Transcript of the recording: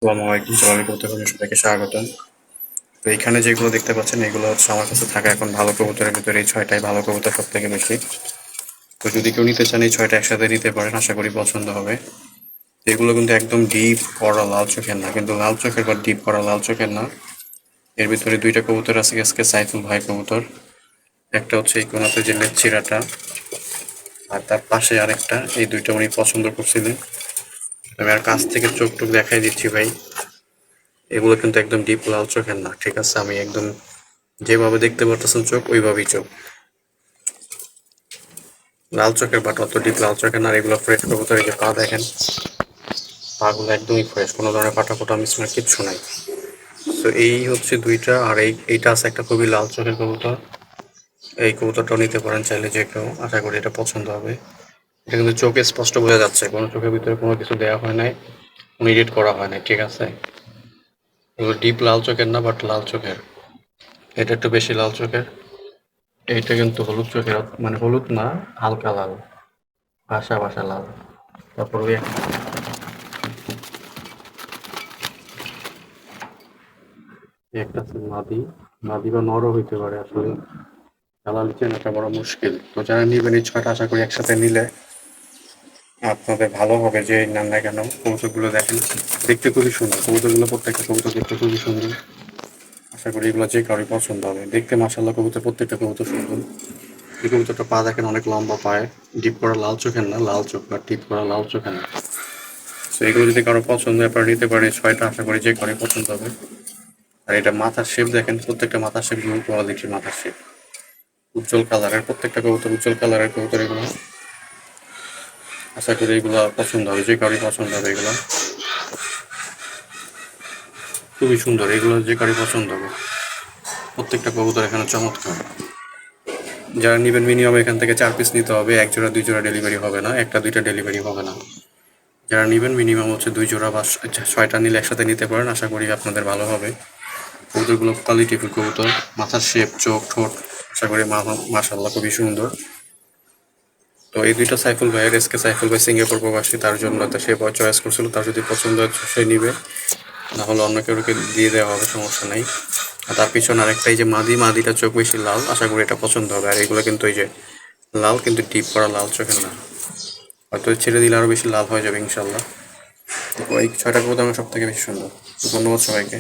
আসসালামু আলাইকুম। সোনালী কবুতর সবাইকে স্বাগতম। তো এখানে যেগুলো দেখতে পাচ্ছেন এগুলো হচ্ছে আমার কাছে থাকা এখন ভালো কবুতরের ভিতরে এই ছয়টাই ভালো কবুতর সব থেকে বেশি। তো যদি কেউ নিতে চান এই ছয়টা একসাথে নিতে পারেন, আশা করি পছন্দ হবে। এগুলো কিন্তু একদম ডিপ করা লাল চোখের না, কিন্তু লাল চোখের বা ডিপ করা লাল চোখের না। এর ভিতরে দুইটা কবুতর আছে আজকে সাইফুল ভাই কবুতর। একটা হচ্ছে এই কোনাতে যে লেচ্ছিরাটা, আর তার পাশে আরেকটা। এই দুইটা উনি পছন্দ করছিলেন। আমি আর কাছ থেকে চোখ টুক দেখাই দিচ্ছি ভাই। এগুলো কিন্তু একদম ডিপ লাল চোখের না, ঠিক আছে? আমি একদম যেভাবে দেখতে পারতেছেন চোখ ওইভাবেই চোখ, লাল চোখের, বাট অত ডিপ লাল চোখের না। আর এগুলো ফ্রেশ কবুতর। এই যে পা দেখেন, পাগুলো একদমই ফ্রেশ, কোনো ধরনের ফাটা ফোটা মিসমার্ক কিচ্ছু নাই। তো এই হচ্ছে দুইটা। আর এইটা আছে একটা খুবই লাল চোখের কবুতর। এই কবুতরটাও নিতে পারেন চাইলে যে কেউ, আশা করি এটা পছন্দ হবে। এটা কিন্তু চোখে স্পষ্ট বোঝা যাচ্ছে, কোনো চোখের ভিতরে কোনো কিছু দেওয়া হয় নাই, কোনো এডিট করা হয় নাই, ঠিক আছে? এগুলো ডিপ লাল চোখের না, বাট লাল চোখের। এটা একটু বেশি লাল চোখের। এইটা কিন্তু হলুদ চোখের, মানে হলুদ না, হালকা লাল, ভাসা ভাসা লাল। তারপর ওই একটা আছে মাদি। মাদি বা নরও হইতে পারে আসলে, জালালি চেনাটা বড় মুশকিল। তো যারা নিবেন এই ছয়টা, আশা করি একসাথে নিলে আপনাদের ভালো হবে। যে নেন না কেন, কবুতরগুলো দেখেন, দেখতে খুবই সুন্দর কবুতরগুলো, প্রত্যেকটা কবুতর দেখতে খুবই সুন্দর। আশা করি এগুলো যে কারোর পছন্দ হবে। দেখতে মাশাআল্লাহ কবুতর, প্রত্যেকটা কবুতর সুন্দর। এই কবুতরটা পা দেখেন, অনেক লম্বা পায়। ডিপ করা লাল চোখের না, লাল চোখ বা ডিপ করা লাল চোখের না। তো এগুলো যদি কারো পছন্দ হয় আপনারা নিতে পারেন। এই ছয়টা আশা করি যে কারোর পছন্দ হবে। আর এটা মাথার শেপ দেখেন, প্রত্যেকটা মাথার শেপ নিউ কোয়ালিটির মাথার শেপ, উজ্জ্বল কালারের। প্রত্যেকটা কবুতর উজ্জ্বল কালারের কবুতর এগুলো। আশা করি এগুলো পছন্দ হবে, যে কারোর পছন্দ হবে। এগুলো খুবই সুন্দর, এগুলো যে কারোর পছন্দ হবে। প্রত্যেকটা কবুতর এখানে চমৎকার। যারা নেবেন মিনিমাম এখান থেকে 4 পিস নিতে হবে। 1 জোড়া 2 জোড়া ডেলিভারি হবে না, একটা দুইটা ডেলিভারি হবে না। যারা নেবেন মিনিমাম হচ্ছে 2 জোড়া বা 6টা নিলে একসাথে নিতে পারেন, আশা করি আপনাদের ভালো হবে। কবুতরগুলো কোয়ালিটিফুল কবুতর, মাথার শেপ, চোখ, ঠোঁট, আশা করি মাশাআল্লাহ খুবই সুন্দর। তো এই দুইটা সাইফুল ভাইয়ের, এসকে সাইফুল ভাই সিঙ্গাপুর প্রবাসী, তার জন্য তো সে চয়েস করছিল। তার যদি পছন্দ হয় সে নিবে, না হলে অন্য কাউকে দিয়ে দেওয়া হবে, সমস্যা নেই। আর তার পিছনে আরেকটা এই যে মাদিটা চোখ বেশি লাল, আশা করি এটা পছন্দ হবে। আর এগুলো কিন্তু এই যে লাল, কিন্তু ডিপ করা লাল চোখের না। হয়তো ছেড়ে দিলে আরো বেশি লাল হয়ে যাবে ইনশাল্লাহ। তো এই ছয়টা কবুতর আমার সব থেকে বেশি সুন্দর। ধন্যবাদ সবাইকে।